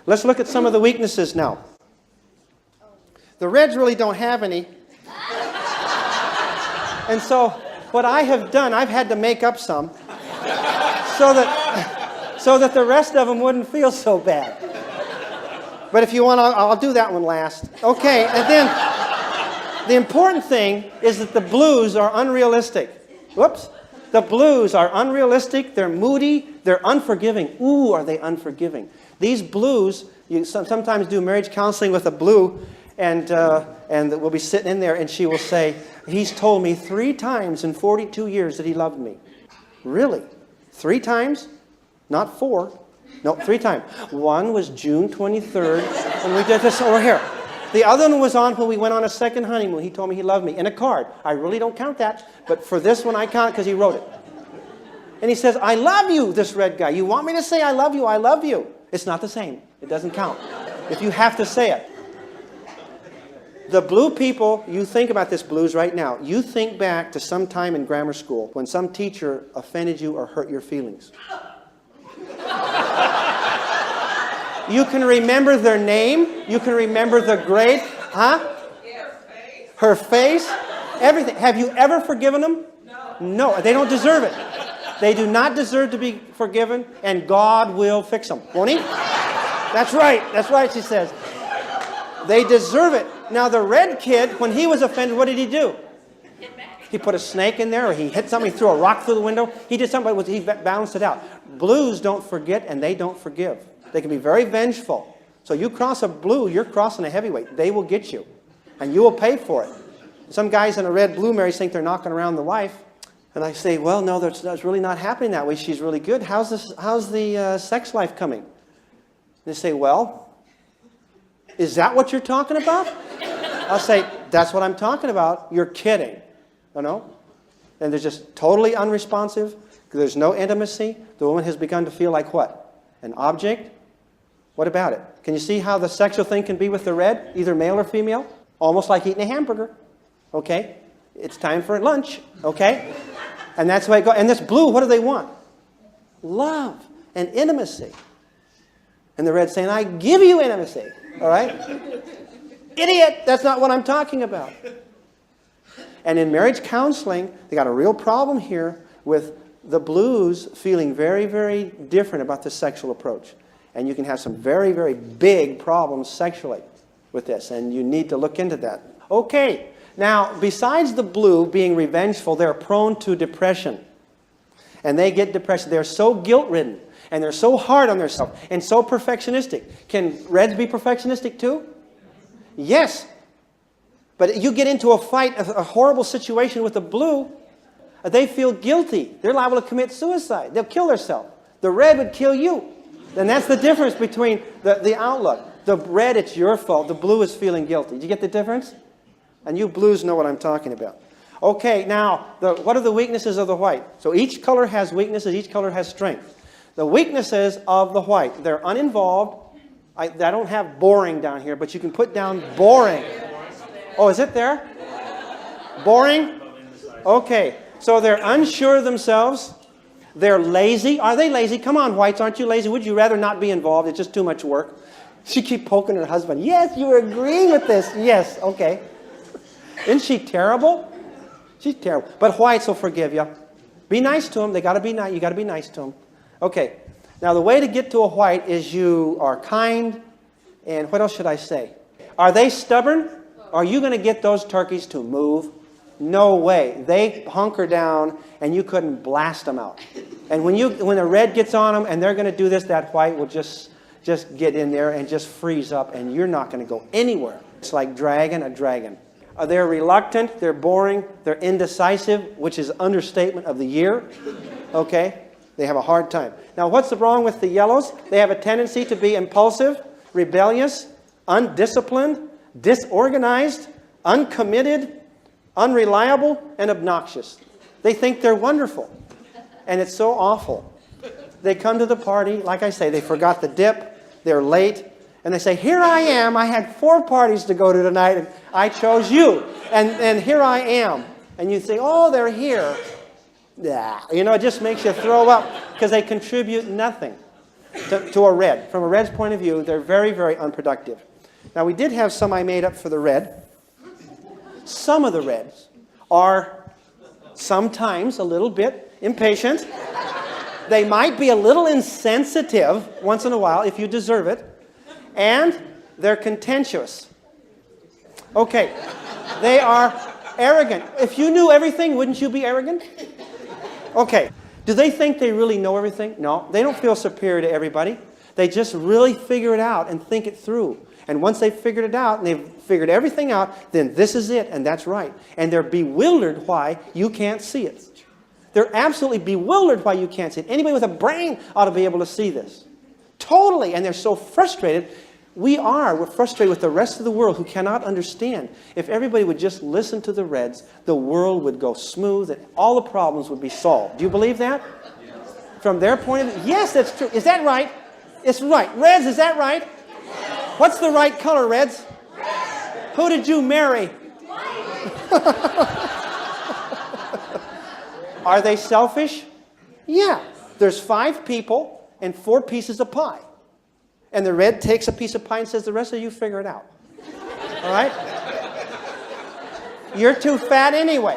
Let's look at some of the weaknesses now. The reds really don't have any. And so what I have done, I've had to make up some so that the rest of them wouldn't feel so bad. But if you want, I'll do that one last. Okay, and then the important thing is that the blues are unrealistic. Whoops. The blues are unrealistic, they're moody, they're unforgiving. Ooh, are they unforgiving? These blues, you sometimes do marriage counseling with a blue, and we'll be sitting in there, and she will say, he's told me 3 times in 42 years that he loved me. Really? 3 times? Not 4. No, 3 times. One was June 23rd, when we did this over here. The other one was on when we went on a second honeymoon. He told me he loved me in a card. I really don't count that, but for this one I count because he wrote it. And he says, I love you, this red guy. You want me to say I love you? I love you. It's not the same. It doesn't count. If you have to say it. The blue people, you think about this blues right now. You think back to some time in grammar school when some teacher offended you or hurt your feelings. You can remember their name. You can remember the grade. Huh? Her face. Everything. Have you ever forgiven them? No. They don't deserve it. They do not deserve to be forgiven, and God will fix them. Won't He? That's right. That's right, she says. They deserve it. Now, the red kid, when he was offended, what did he do? He put a snake in there, or he hit something, he threw a rock through the window. He did something, but he balanced it out. Blues don't forget, and they don't forgive. They can be very vengeful. So you cross a blue, you're crossing a heavyweight. They will get you, and you will pay for it. Some guys in a red-blue marriage think they're knocking around the wife. And I say, well, no, that's really not happening that way. She's really good. How's the sex life coming? And they say, well, is that what you're talking about? I'll say, that's what I'm talking about. You're kidding. You know? And they're just totally unresponsive. There's no intimacy. The woman has begun to feel like what? An object? What about it? Can you see how the sexual thing can be with the red, either male or female? Almost like eating a hamburger. Okay? It's time for lunch. Okay? And that's the way it goes. And this blue, what do they want? Love and intimacy. And the red's saying, I give you intimacy. All right? Idiot! That's not what I'm talking about. And in marriage counseling, they got a real problem here with the blues feeling very, very different about the sexual approach. And you can have some very, very big problems sexually with this. And you need to look into that. Okay. Now, besides the blue being revengeful, they're prone to depression. And they get depressed. They're so guilt-ridden. And they're so hard on themselves. And so perfectionistic. Can reds be perfectionistic too? Yes. But you get into a fight, a horrible situation with the blue, they feel guilty. They're liable to commit suicide. They'll kill themselves. The red would kill you. And that's the difference between the outlook. The red, it's your fault. The blue is feeling guilty. Did you get the difference? And you blues know what I'm talking about. Okay, now, what are the weaknesses of the white? So each color has weaknesses. Each color has strength. The weaknesses of the white. They're uninvolved. I don't have boring down here, but you can put down boring. Oh, is it there? Boring? Okay. So they're unsure of themselves. They're lazy. Are they lazy? Come on, whites, aren't you lazy? Would you rather not be involved? It's just too much work. She keep poking her husband. Yes, you agree with this. Yes, okay. Isn't she terrible? She's terrible. But whites will forgive you. Be nice to them. They got to be nice. You got to be nice to them. Okay. Now the way to get to a white is you are kind, and what else should I say? Are they stubborn? Are you going to get those turkeys to move? No way. They hunker down, and you couldn't blast them out. And when the red gets on them, and they're going to do this, that white will just get in there and just freeze up, and you're not going to go anywhere. It's like dragging a dragon. They're reluctant, they're boring, they're indecisive, which is understatement of the year. Okay? They have a hard time. Now, what's wrong with the yellows? They have a tendency to be impulsive, rebellious, undisciplined, disorganized, uncommitted, unreliable, and obnoxious. They think they're wonderful. And it's so awful. They come to the party, like I say, they forgot the dip, they're late, and they say, here I am, I had 4 parties to go to tonight, and I chose you, and here I am. And you say, oh, they're here. Yeah. You know, it just makes you throw up, because they contribute nothing. to a red. From a red's point of view, they're very, very unproductive. Now, we did have some I made up for the red. Some of the reds are sometimes a little bit impatient. They might be a little insensitive once in a while if you deserve it. And they're contentious. Okay, they are arrogant. If you knew everything, wouldn't you be arrogant? Okay, do they think they really know everything? No, they don't feel superior to everybody. They just really figure it out and think it through. And once they've figured it out and they've figured everything out, then this is it and that's right. And they're bewildered why you can't see it. They're absolutely bewildered why you can't see it. Anybody with a brain ought to be able to see this. Totally. And they're so frustrated. We're frustrated with the rest of the world who cannot understand. If everybody would just listen to the reds, the world would go smooth and all the problems would be solved. Do you believe that? Yes. From their point of view? Yes, that's true. Is that right? It's right. Reds, is that right? Yes. What's the right color, Reds? Red. Who did you marry? Are they selfish? Yeah. There's 5 people and 4 pieces of pie. And the red takes a piece of pie and says, the rest of you figure it out. All right? You're too fat anyway.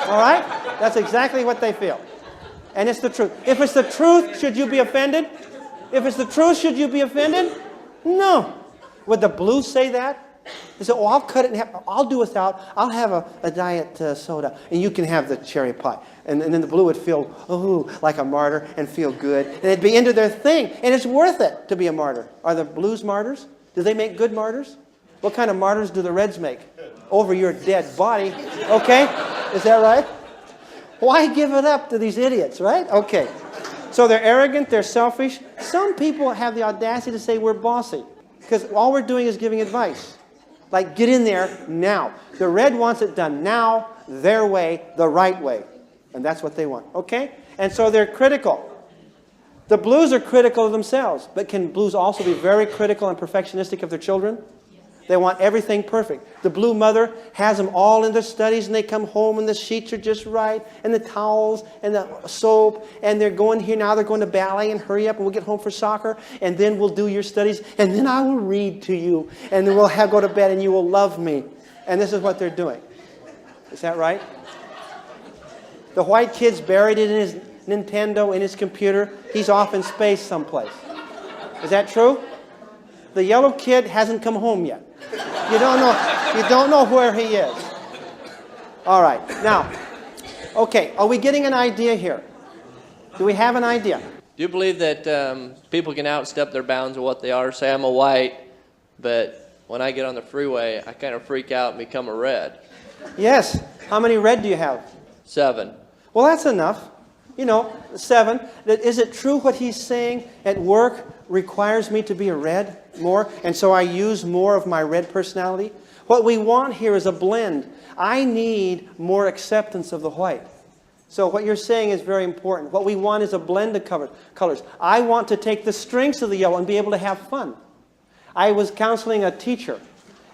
All right? That's exactly what they feel. And it's the truth. If it's the truth, should you be offended? If it's the truth, should you be offended? No. Would the blue say that? They say, oh, I'll cut it in half. I'll do without. I'll have a diet soda. And you can have the cherry pie. And then the blue would feel, oh, like a martyr and feel good. And it'd be into their thing. And it's worth it to be a martyr. Are the blues martyrs? Do they make good martyrs? What kind of martyrs do the reds make? Over your dead body. Okay? Is that right? Why give it up to these idiots, right? Okay. So they're arrogant. They're selfish. Some people have the audacity to say we're bossy. Because all we're doing is giving advice. Like, get in there now. The red wants it done now, their way, the right way. And that's what they want. Okay? And so they're critical. The blues are critical of themselves. But can blues also be very critical and perfectionistic of their children? They want everything perfect. The blue mother has them all in their studies and they come home and the sheets are just right and the towels and the soap and they're going here now, they're going to ballet and hurry up and we'll get home for soccer and then we'll do your studies and then I will read to you and then we'll go to bed and you will love me. And this is what they're doing. Is that right? The white kid's buried in his Nintendo, in his computer. He's off in space someplace. Is that true? The yellow kid hasn't come home yet. You don't know where he is. All right. Now, okay, are we getting an idea here? Do we have an idea? Do you believe that people can outstep their bounds of what they are? Say I'm a white, but when I get on the freeway, I kind of freak out and become a red. Yes. How many red do you have? 7. Well, that's enough. 7. Is it true what he's saying at work requires me to be a red more? And so I use more of my red personality? What we want here is a blend. I need more acceptance of the white. So what you're saying is very important. What we want is a blend of colors. I want to take the strengths of the yellow and be able to have fun. I was counseling a teacher,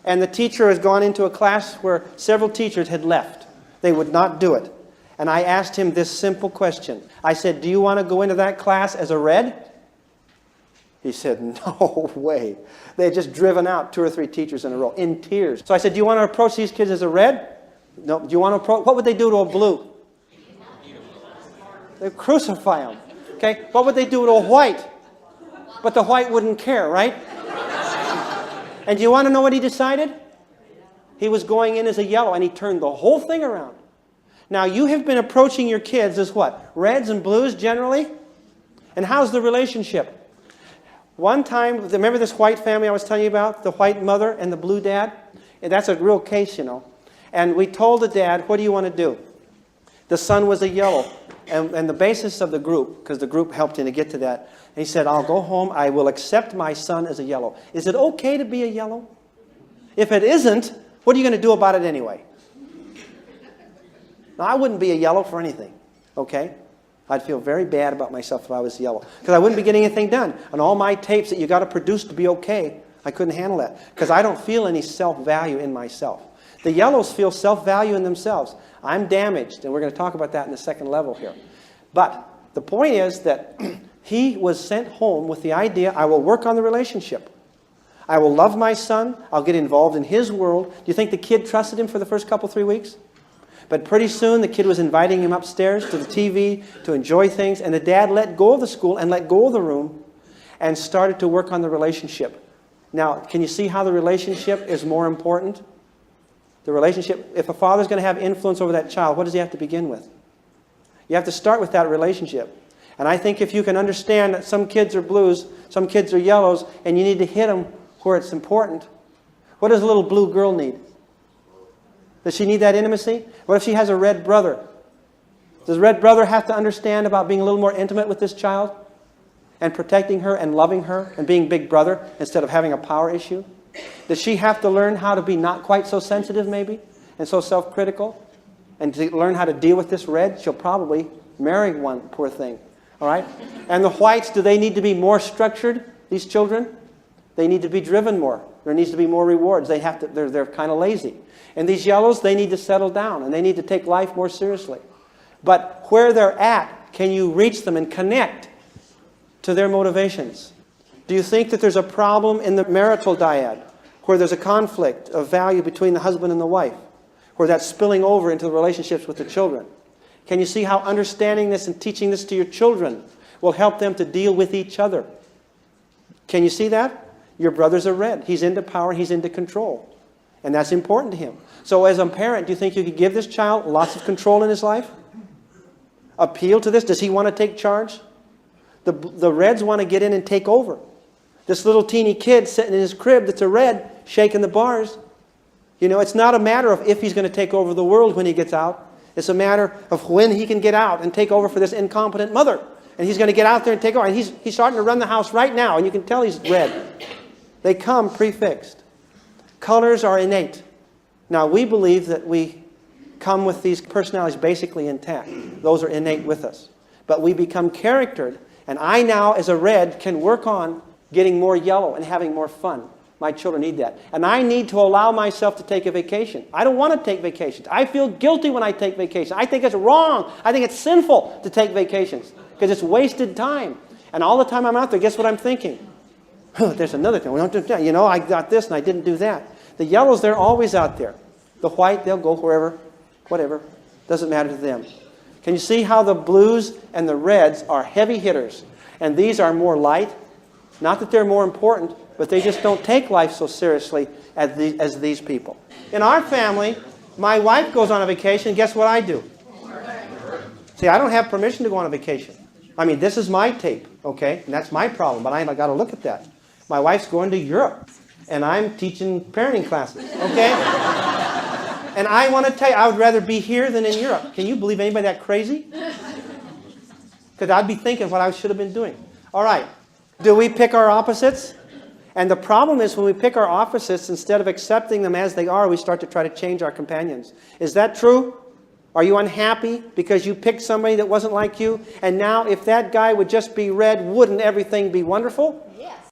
and the teacher has gone into a class where several teachers had left. They would not do it. And I asked him this simple question. I said, do you want to go into that class as a red? He said, no way. They had just driven out 2 or 3 teachers in a row in tears. So I said, do you want to approach these kids as a red? No. Do you want to approach? What would they do to a blue? They'd crucify them. Okay. What would they do to a white? But the white wouldn't care, right? And do you want to know what he decided? He was going in as a yellow, and he turned the whole thing around. Now, you have been approaching your kids as what? Reds and blues generally? And how's the relationship? One time, remember this white family I was telling you about? The white mother and the blue dad? And that's a real case, And we told the dad, what do you want to do? The son was a yellow. And the basis of the group, because the group helped him to get to that, he said, I'll go home. I will accept my son as a yellow. Is it okay to be a yellow? If it isn't, what are you going to do about it anyway? Now, I wouldn't be a yellow for anything, okay? I'd feel very bad about myself if I was yellow, because I wouldn't be getting anything done. And all my tapes that you got to produce to be okay, I couldn't handle that, because I don't feel any self-value in myself. The yellows feel self-value in themselves. I'm damaged, and we're going to talk about that in the second level here. But the point is that He was sent home with the idea, I will work on the relationship. I will love my son. I'll get involved in his world. Do you think the kid trusted him for the first couple, 3 weeks? But pretty soon the kid was inviting him upstairs to the TV to enjoy things. And the dad let go of the school and let go of the room and started to work on the relationship. Now, can you see how the relationship is more important? The relationship, if a father's going to have influence over that child, what does he have to begin with? You have to start with that relationship. And I think if you can understand that some kids are blues, some kids are yellows, and you need to hit them where it's important. What does a little blue girl need? Does she need that intimacy? What if she has a red brother? Does red brother have to understand about being a little more intimate with this child? And protecting her and loving her and being big brother instead of having a power issue? Does she have to learn how to be not quite so sensitive maybe and so self-critical? And to learn how to deal with this red? She'll probably marry one, poor thing. All right? And the whites, do they need to be more structured, these children? They need to be driven more. There needs to be more rewards. They're kind of lazy. And these yellows, they need to settle down and they need to take life more seriously. But where they're at, can you reach them and connect to their motivations? Do you think that there's a problem in the marital dyad where there's a conflict of value between the husband and the wife, where that's spilling over into the relationships with the children? Can you see how understanding this and teaching this to your children will help them to deal with each other? Can you see that? Your brother's a red. He's into power, he's into control. And that's important to him. So as a parent, do you think you could give this child lots of control in his life? Appeal to this? Does he want to take charge? The reds want to get in and take over. This little teeny kid sitting in his crib that's a red, shaking the bars. You know, it's not a matter of if he's going to take over the world when he gets out. It's a matter of when he can get out and take over for this incompetent mother. And he's going to get out there and take over. And he's starting to run the house right now. And you can tell he's red. They come prefixed. Colors are innate. Now, we believe that we come with these personalities basically intact. Those are innate with us. But we become charactered. And I now, as a red, can work on getting more yellow and having more fun. My children need that. And I need to allow myself to take a vacation. I don't want to take vacations. I feel guilty when I take vacations. I think it's wrong. I think it's sinful to take vacations because it's wasted time. And all the time I'm out there, guess what I'm thinking? There's another thing. We don't do that. You know, I got this and I didn't do that. The yellows, they're always out there. The white, they'll go wherever, whatever. Doesn't matter to them. Can you see how the blues and the reds are heavy hitters? And these are more light. Not that they're more important, but they just don't take life so seriously as these people. In our family, my wife goes on a vacation. Guess what I do? See, I don't have permission to go on a vacation. I mean, this is my tape, okay? And that's my problem, but I got to look at that. My wife's going to Europe, and I'm teaching parenting classes, okay? And I want to tell you, I would rather be here than in Europe. Can you believe anybody that crazy? Because I'd be thinking what I should have been doing. All right. Do we pick our opposites? And the problem is when we pick our opposites, instead of accepting them as they are, we start to try to change our companions. Is that true? Are you unhappy because you picked somebody that wasn't like you? And now if that guy would just be red, wouldn't everything be wonderful? Yes.